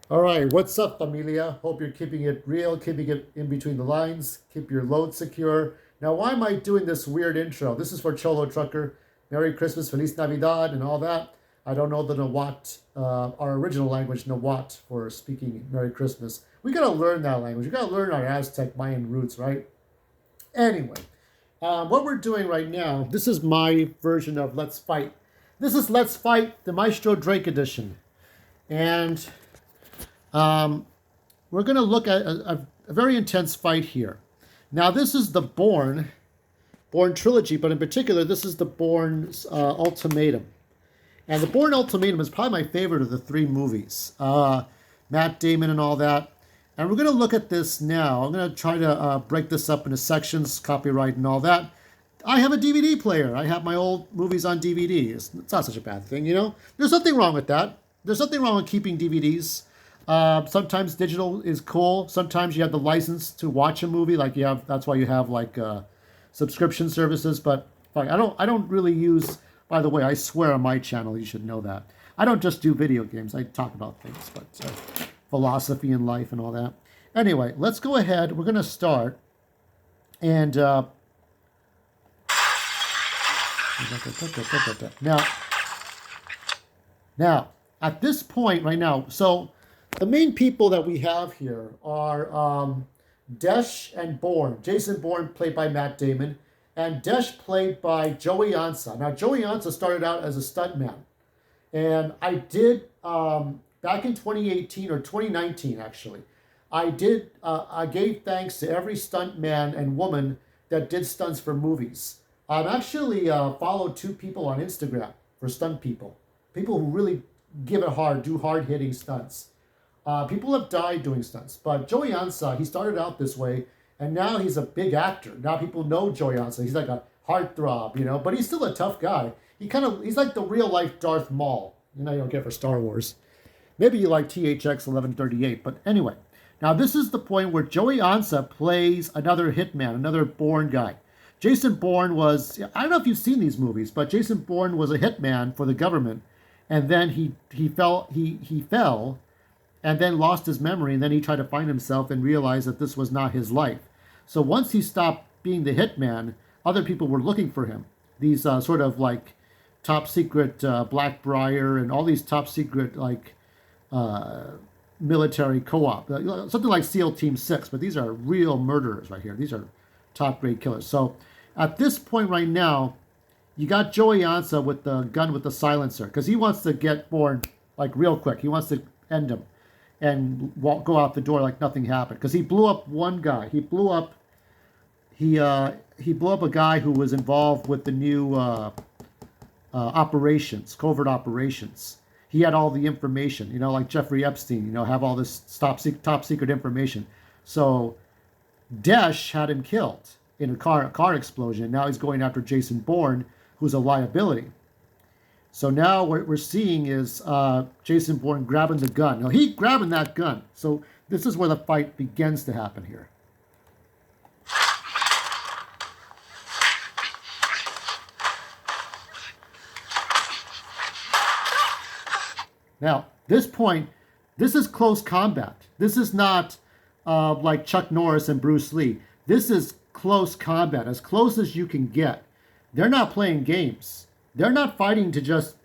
All right, what's up, familia? Hope you're keeping it real, keeping it in between the lines, keep your load secure. Now, why am I doing this weird intro? This is for Cholo Trucker. Merry Christmas, Feliz Navidad, and all that. I don't know the Nawat, our original language, Nawat, for speaking Merry Christmas. We gotta learn that language. We gotta learn our Aztec Mayan roots, right? Anyway, what we're doing right now, this is my version of Let's Fight. This is Let's Fight, the Maestro Drake edition. And um, we're going to look at a very intense fight here. Now, this is the Bourne trilogy, but in particular, this is the Bourne's Ultimatum. And the Bourne Ultimatum is probably my favorite of the three movies. Matt Damon and all that. And we're going to look at this now. I'm going to try to break this up into sections, copyright and all that. I have a DVD player. I have my old movies on DVD. It's not such a bad thing, you know? There's nothing wrong with that. There's nothing wrong with keeping DVDs. Sometimes digital is cool. Sometimes you have the license to watch a movie, like you have. That's why you have like subscription services. But like, I don't really use. By the way, I swear on my channel, you should know that I don't just do video games. I talk about things, but philosophy and life and all that. Anyway, let's go ahead. We're gonna start, and now, now at this point right now, so the main people that we have here are Desh and Bourne. Jason Bourne, played by Matt Damon, and Desh, played by Joey Ansah. Now, Joey Ansah started out as a stuntman, and I did back in 2018 or 2019 actually. I gave thanks to every stuntman and woman that did stunts for movies. I've actually followed two people on Instagram for stunt people who really give it hard, do hard hitting stunts. People have died doing stunts, but Joey Ansah, he started out this way, and now he's a big actor. Now people know Joey Ansah. He's like a heartthrob, you know, but he's still a tough guy. He's like the real life Darth Maul. You know, you don't get for Star Wars. Maybe you like THX 1138, but anyway. Now this is the point where Joey Ansah plays another hitman, another Bourne guy. Jason Bourne was, I don't know if you've seen these movies, but Jason Bourne was a hitman for the government, and then he fell and then lost his memory, and then he tried to find himself and realized that this was not his life. So once he stopped being the hitman, other people were looking for him. These sort of like top secret Blackbriar and all these top secret like uh, military co-op, something like SEAL Team 6, but these are real murderers right here. These are top grade killers. So at this point right now, you got Joey Ansah with the gun with the silencer because he wants to get Bourne like real quick. He wants to end him and go out the door like nothing happened because he blew up one guy. He blew up a guy who was involved with the new operations, covert operations. He had all the information, you know, like Jeffrey Epstein, you know, have all this top secret information. So Desh had him killed in a car explosion. Now he's going after Jason Bourne, who's a liability. So now what we're seeing is Jason Bourne grabbing the gun. Now he grabbing that gun. So this is where the fight begins to happen here. Now, this point, this is close combat. This is not like Chuck Norris and Bruce Lee. This is close combat, as close as you can get. They're not playing games. They're not fighting to just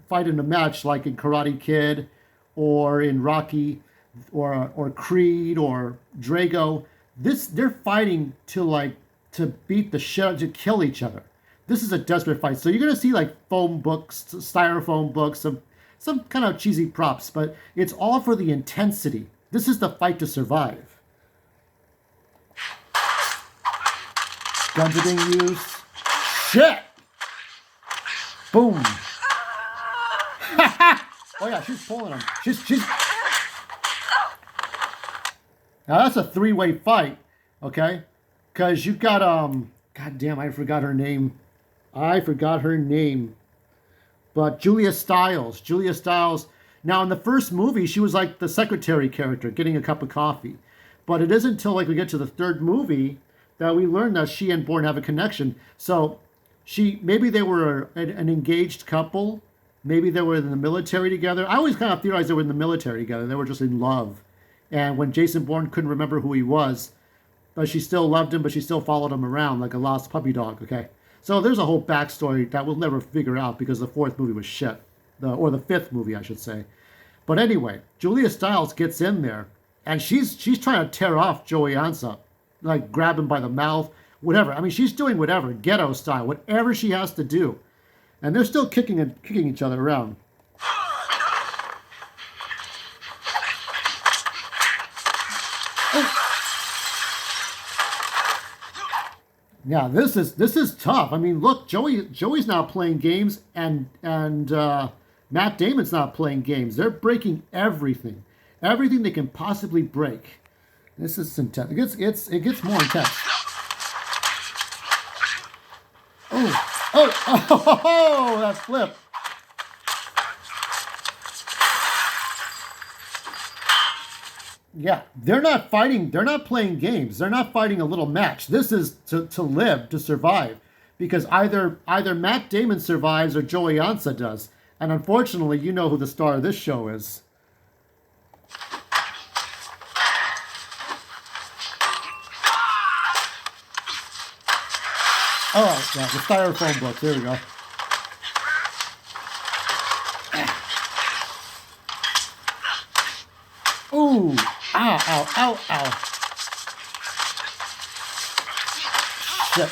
fight in a match like in Karate Kid or in Rocky or Creed or Drago. They're fighting to beat the shit, to kill each other. This is a desperate fight. So you're gonna see like foam books, styrofoam books, some kind of cheesy props, but it's all for the intensity. This is the fight to survive. Guns are being used. Shit! Boom! Oh yeah, she's pulling him. She's. Now that's a three-way fight, okay? Because you've got God damn, I forgot her name. But Julia Stiles. Julia Stiles. Now, in the first movie, she was like the secretary character, getting a cup of coffee. But it isn't until like we get to the third movie that we learn that she and Bourne have a connection. So maybe they were an engaged couple, Maybe they were in the military together. I always kind of theorized they were in the military together. They were just in love. And when Jason Bourne couldn't remember who he was, but she still loved him, but she still followed him around like a lost puppy dog, okay? So there's a whole backstory that we'll never figure out because the fourth movie was shit. Or the fifth movie, I should say. But anyway, Julia Stiles gets in there, and she's trying to tear off Joey Ansah, like grab him by the mouth, whatever. I mean, she's doing whatever, ghetto style, whatever she has to do. And they're still kicking each other around. Yeah, this is tough. I mean, look, Joey's not playing games, and Matt Damon's not playing games. They're breaking everything they can possibly break. This is intense. It gets more intense. Oh, that flip. Yeah, they're not fighting. They're not playing games. They're not fighting a little match. This is to live, to survive, because either Matt Damon survives or Joey Ansah does. And unfortunately, you know who the star of this show is. Oh, yeah, the styrofoam book. There we go. Ooh. Ow, ow, ow, ow. Shit.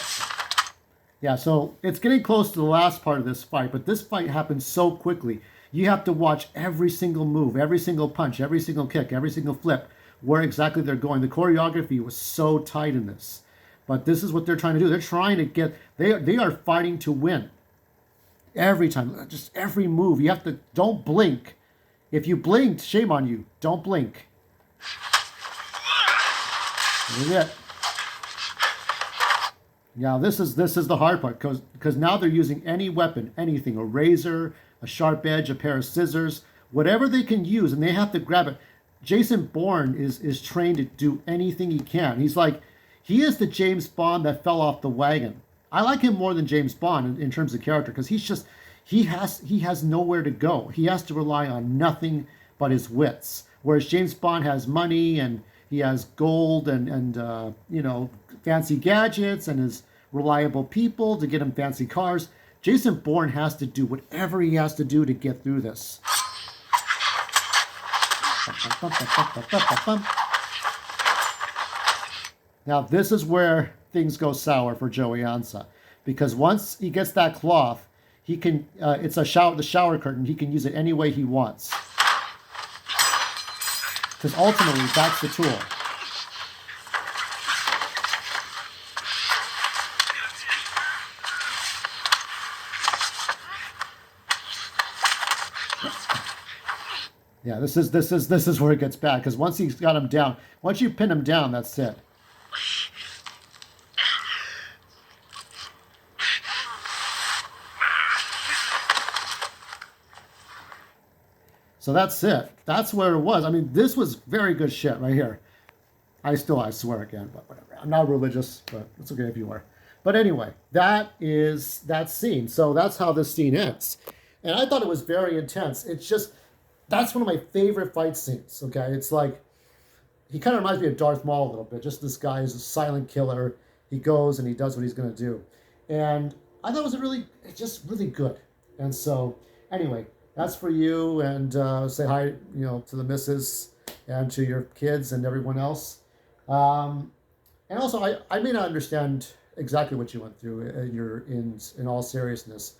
Yeah, so it's getting close to the last part of this fight, but this fight happens so quickly. You have to watch every single move, every single punch, every single kick, every single flip, where exactly they're going. The choreography was so tight in this. But this is what they're trying to do. They're trying to get, they are fighting to win. Every time, just every move. You have to, don't blink. If you blinked, shame on you. Don't blink. This is it. Now this is the hard part because now they're using any weapon, anything, a razor, a sharp edge, a pair of scissors, whatever they can use, and they have to grab it. Jason Bourne is trained to do anything he can. He is the James Bond that fell off the wagon. I like him more than James Bond in terms of character because he has nowhere to go. He has to rely on nothing but his wits. Whereas James Bond has money and he has gold and fancy gadgets and his reliable people to get him fancy cars. Jason Bourne has to do whatever he has to do to get through this. Now this is where things go sour for Joey Ansah, because once he gets that cloth, he can. It's the shower curtain. He can use it any way he wants. Because ultimately, that's the tool. Yeah, this is where it gets bad. Because once he's got him down, once you pin him down, that's it. So that's it. That's where it was. I mean, this was very good shit right here. I swear again, but whatever. I'm not religious, but it's okay if you are. But anyway, that is that scene. So that's how this scene ends. And I thought it was very intense. It's just, that's one of my favorite fight scenes, okay? It's like, he kind of reminds me of Darth Maul a little bit. Just this guy is a silent killer. He goes and he does what he's going to do. And I thought it was just really good. And so, anyway, that's for you, and say hi, to the missus and to your kids and everyone else. And also, I may not understand exactly what you went through. In all seriousness,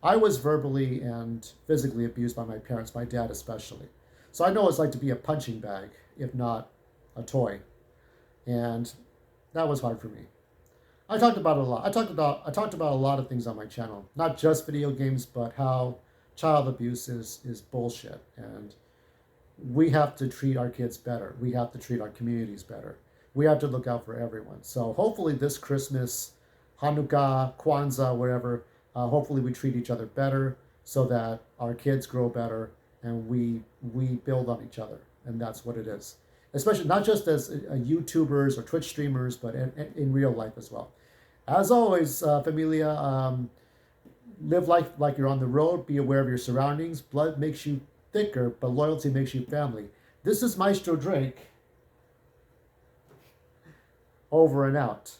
I was verbally and physically abused by my parents, my dad especially. So I know what it's like to be a punching bag, if not a toy, and that was hard for me. I talked about it a lot. I talked about a lot of things on my channel, not just video games, but how child abuse is bullshit, and we have to treat our kids better. We have to treat our communities better. We have to look out for everyone. So hopefully this Christmas, Hanukkah, Kwanzaa, wherever, hopefully we treat each other better so that our kids grow better and we build on each other. And that's what it is. Especially not just as YouTubers or Twitch streamers, but in real life as well. As always, familia, Live life like you're on the road. Be aware of your surroundings. Blood makes you thicker, but loyalty makes you family. This is Maestro Drake. Over and out.